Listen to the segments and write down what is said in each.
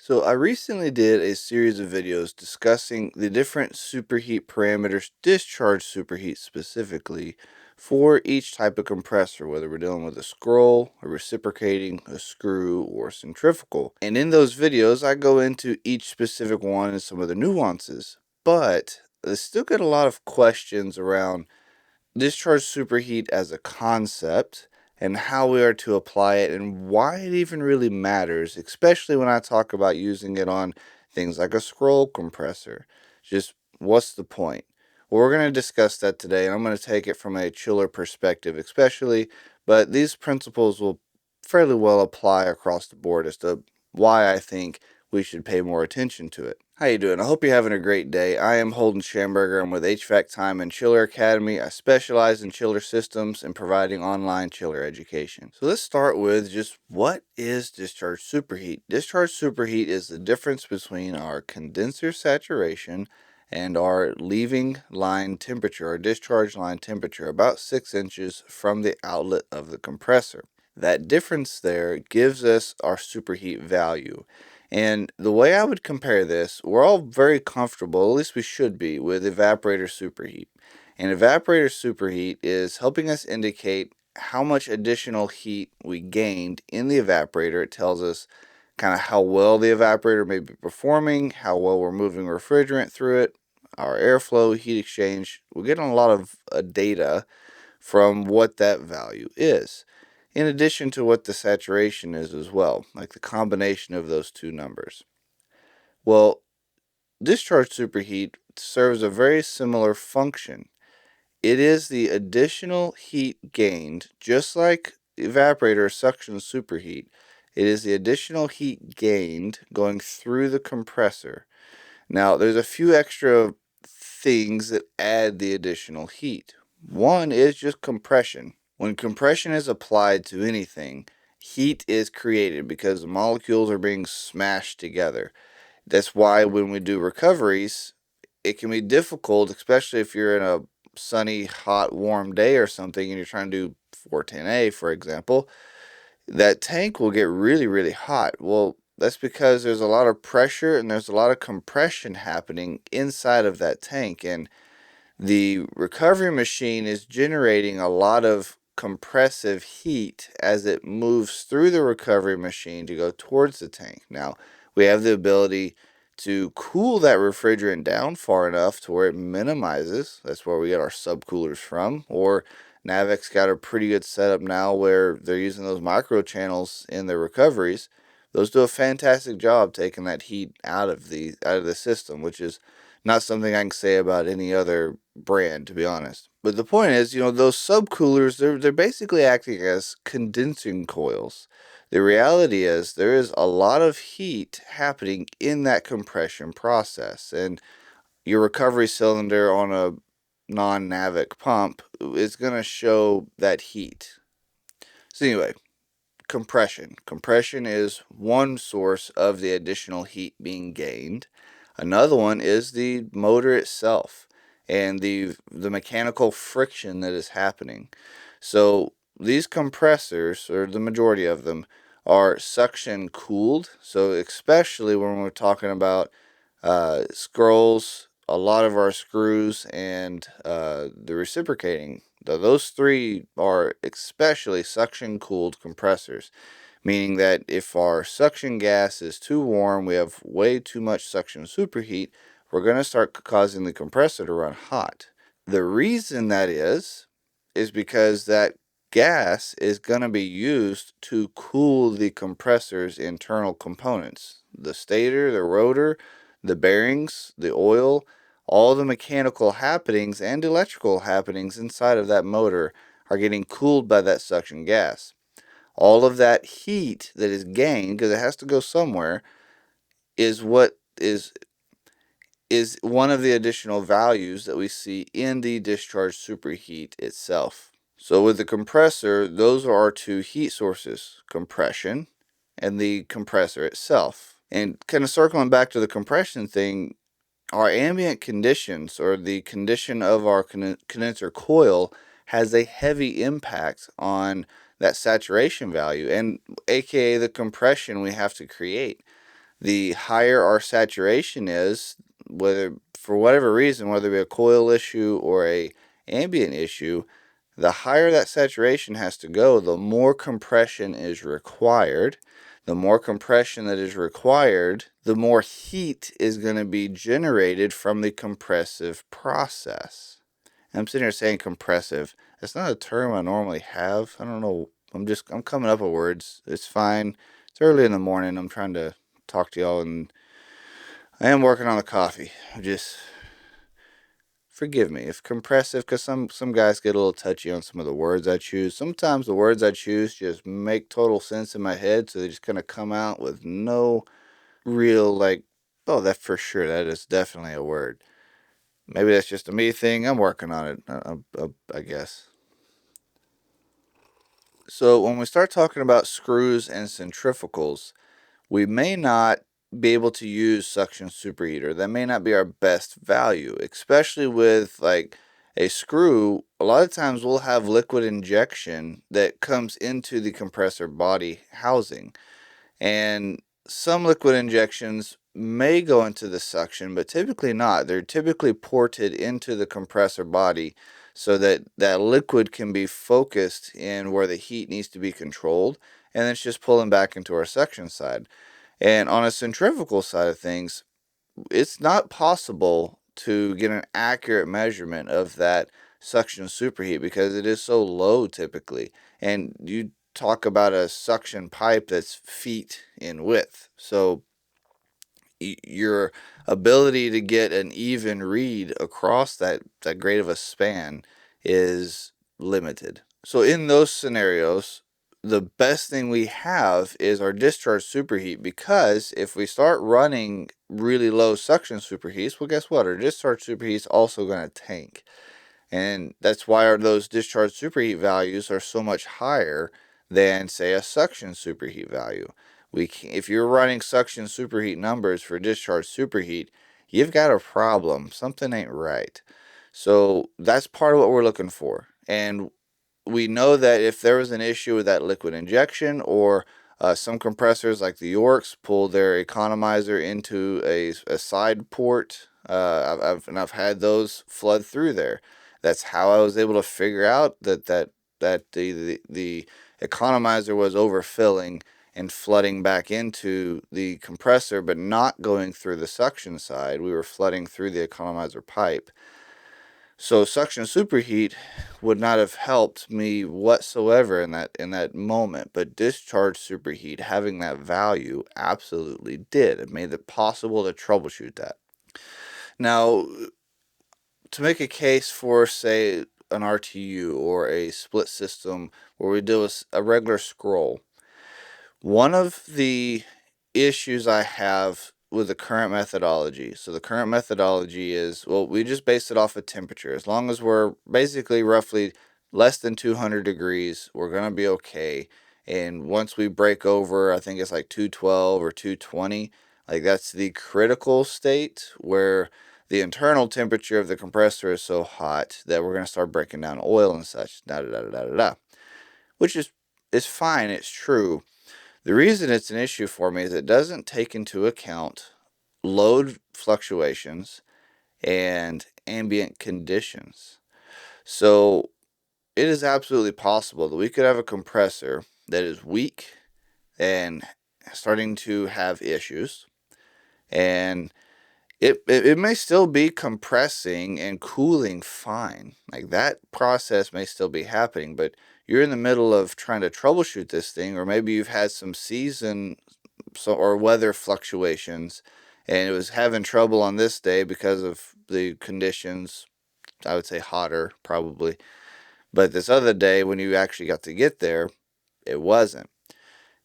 So I recently did a series of videos discussing the different superheat parameters, discharge superheat specifically, for each type of compressor, whether we're dealing with a scroll, a reciprocating, a screw, or centrifugal. And in those videos, I go into each specific one and some of the nuances, but I still get a lot of questions around discharge superheat as a concept and how we are to apply it and why it even really matters, especially when I talk about using it on things like a scroll compressor. Just what's the point? Well, we're going to discuss that today, and I'm going to take it from a chiller perspective, especially, but these principles will fairly well apply across the board as to why I think we should pay more attention to it. How you doing? I hope you're having a great day. I am Holden Schamberger. I'm with HVAC Time and Chiller Academy. I specialize in chiller systems and providing online chiller education. So let's start with just what is discharge superheat? Discharge superheat is the difference between our condenser saturation and our leaving line temperature, our discharge line temperature, about 6 inches from the outlet of the compressor. That difference there gives us our superheat value. And the way I would compare this, we're all very comfortable, at least we should be, with evaporator superheat. And evaporator superheat is helping us indicate how much additional heat we gained in the evaporator. It tells us kind of how well the evaporator may be performing, how well we're moving refrigerant through it, our airflow, heat exchange. We're getting a lot of data from what that value is, in addition to what the saturation is as well, like the combination of those two numbers. Well, discharge superheat serves a very similar function. It is the additional heat gained, just like evaporator or suction superheat. It is the additional heat gained going through the compressor. Now, there's a few extra things that add the additional heat. One is just compression. When compression is applied to anything, heat is created because the molecules are being smashed together. That's why when we do recoveries, it can be difficult, especially if you're in a sunny, hot, warm day or something and you're trying to do 410A, for example. That tank will get really, really hot. Well, that's because there's a lot of pressure and there's a lot of compression happening inside of that tank. And the recovery machine is generating a lot of compressive heat as it moves through the recovery machine to go towards the tank. Now, we have the ability to cool that refrigerant down far enough to where it minimizes. That's where we get our subcoolers from. Or Navic's got a pretty good setup now where they're using those micro channels in their recoveries. Those do a fantastic job taking that heat out of the system, which is not something I can say about any other brand, to be honest. But the point is, those subcoolers, they're basically acting as condensing coils. The reality is there is a lot of heat happening in that compression process, and your recovery cylinder on a non-Navic pump is going to show that heat. So anyway, compression. Compression is one source of the additional heat being gained. Another one is the motor itself and the mechanical friction that is happening. So these compressors, or the majority of them, are suction cooled. So especially when we're talking about scrolls, a lot of our screws, and the reciprocating. Those three are especially suction cooled compressors, meaning that if our suction gas is too warm, we have way too much suction superheat, we're going to start causing the compressor to run hot. The reason that is because that gas is going to be used to cool the compressor's internal components, the stator, the rotor, the bearings, the oil. All the mechanical happenings and electrical happenings inside of that motor are getting cooled by that suction gas. All of that heat that is gained, because it has to go somewhere, is what is one of the additional values that we see in the discharge superheat itself. So with the compressor, those are our two heat sources, compression and the compressor itself. And kind of circling back to the compression thing, our ambient conditions, or the condition of our condenser coil, has a heavy impact on that saturation value, and aka the compression we have to create. The higher our saturation is, whether for whatever reason, whether it be a coil issue or a ambient issue, the higher that saturation has to go, the more compression is required. The more compression that is required, the more heat is going to be generated from the compressive process. And I'm sitting here saying compressive. That's not a term I normally have. I don't know. I'm coming up with words. It's fine. It's early in the morning. I'm trying to talk to y'all, and I am working on the coffee. Just forgive me if compressive, because some guys get a little touchy on some of the words I choose. Sometimes the words I choose just make total sense in my head, so they just kind of come out with no real, like, oh, that for sure, that is definitely a word. Maybe that's just a me thing. I'm working on it, I guess. So when we start talking about screws and centrifugals, we may not be able to use suction superheater. That may not be our best value, especially with like a screw. A lot of times we'll have liquid injection that comes into the compressor body housing, and some liquid injections may go into the suction, but typically not. They're typically ported into the compressor body so that that liquid can be focused in where the heat needs to be controlled, and it's just pulling back into our suction side. And on a centrifugal side of things, it's not possible to get an accurate measurement of that suction superheat because it is so low typically. And you talk about a suction pipe that's feet in width. So your ability to get an even read across that great of a span is limited. So in those scenarios, the best thing we have is our discharge superheat, because if we start running really low suction superheats, well, guess what? Our discharge superheat is also going to tank. And that's why those discharge superheat values are so much higher than, say, a suction superheat value. If you're running suction superheat numbers for discharge superheat, you've got a problem. Something ain't right. So that's part of what we're looking for. And we know that if there was an issue with that liquid injection, or some compressors like the Yorks pull their economizer into a side port, I've had those flood through there. That's how I was able to figure out that the economizer was overfilling and flooding back into the compressor, but not going through the suction side. We were flooding through the economizer pipe. So suction superheat would not have helped me whatsoever in that moment, but discharge superheat, having that value, absolutely did. It made it possible to troubleshoot that. Now, to make a case for, say, an RTU or a split system where we do a regular scroll, one of the issues I have with the current methodology. So the current methodology is, well, we just base it off of temperature. As long as we're basically roughly less than 200 degrees, we're going to be okay. And once we break over, I think it's like 212 or 220, like that's the critical state where the internal temperature of the compressor is so hot that we're going to start breaking down oil and such, da da da da da da. Which is fine, it's true. The reason it's an issue for me is it doesn't take into account load fluctuations and ambient conditions. So it is absolutely possible that we could have a compressor that is weak and starting to have issues, and it may still be compressing and cooling fine. Like that process may still be happening, but you're in the middle of trying to troubleshoot this thing, or maybe you've had some season or weather fluctuations, and it was having trouble on this day because of the conditions. I would say hotter probably, but this other day when you actually got to get there, it wasn't.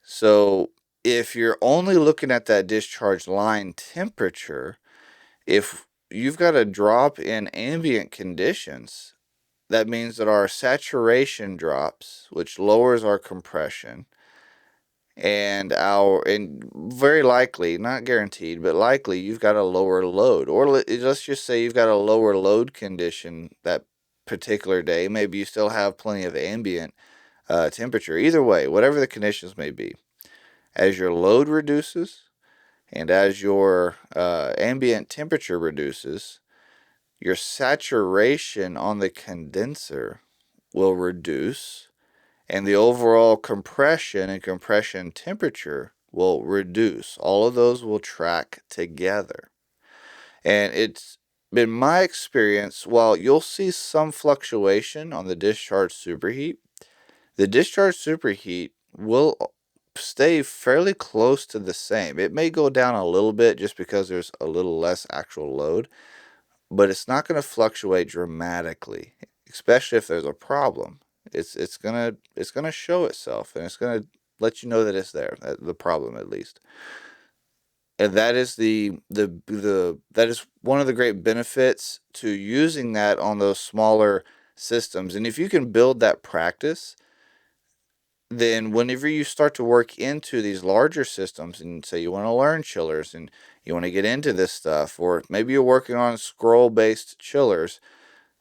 So if you're only looking at that discharge line temperature, if you've got a drop in ambient conditions, that means that our saturation drops, which lowers our compression, and very likely, not guaranteed, but likely you've got a lower load. Or let's just say you've got a lower load condition that particular day. Maybe you still have plenty of ambient temperature. Either way, whatever the conditions may be, as your load reduces And as your ambient temperature reduces, your saturation on the condenser will reduce, and the overall compression and compression temperature will reduce. All of those will track together. And it's been my experience, while you'll see some fluctuation on the discharge superheat, the discharge superheat will stay fairly close to the same. It may go down a little bit just because there's a little less actual load, but it's not going to fluctuate dramatically, especially if there's a problem. It's gonna show itself, and it's gonna let you know that it's there, the problem at least. And that is that is one of the great benefits to using that on those smaller systems. And if you can build that practice, then whenever you start to work into these larger systems, and say you want to learn chillers and you want to get into this stuff, or maybe you're working on scroll-based chillers,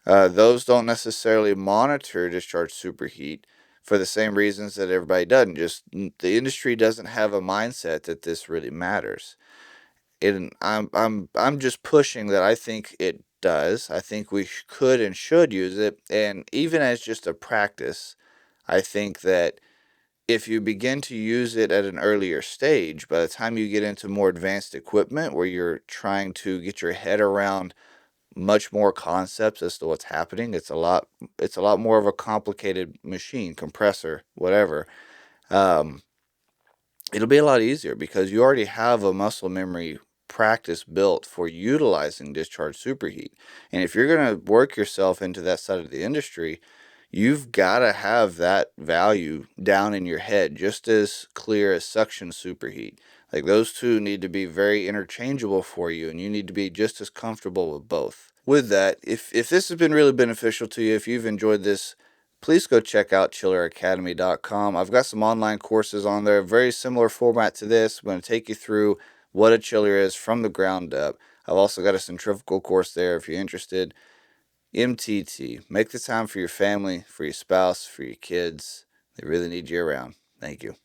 those don't necessarily monitor discharge superheat for the same reasons that everybody doesn't. Just the industry doesn't have a mindset that this really matters. And I'm just pushing that I think it does. I think we could and should use it, and even as just a practice, I think that if you begin to use it at an earlier stage, by the time you get into more advanced equipment where you're trying to get your head around much more concepts as to what's happening, it's a lot more of a complicated machine, compressor, whatever. Um, it'll be a lot easier because you already have a muscle memory practice built for utilizing discharge superheat. And if you're going to work yourself into that side of the industry, you've got to have that value down in your head just as clear as suction superheat. Like, those two need to be very interchangeable for you, and you need to be just as comfortable with both. With that, if this has been really beneficial to you, if you've enjoyed this, please go check out chilleracademy.com. I've got some online courses on there, very similar format to this. I'm going to take you through what a chiller is from the ground up. I've also got a centrifugal course there if you're interested. MTT. Make the time for your family, for your spouse, for your kids. They really need you around. Thank you.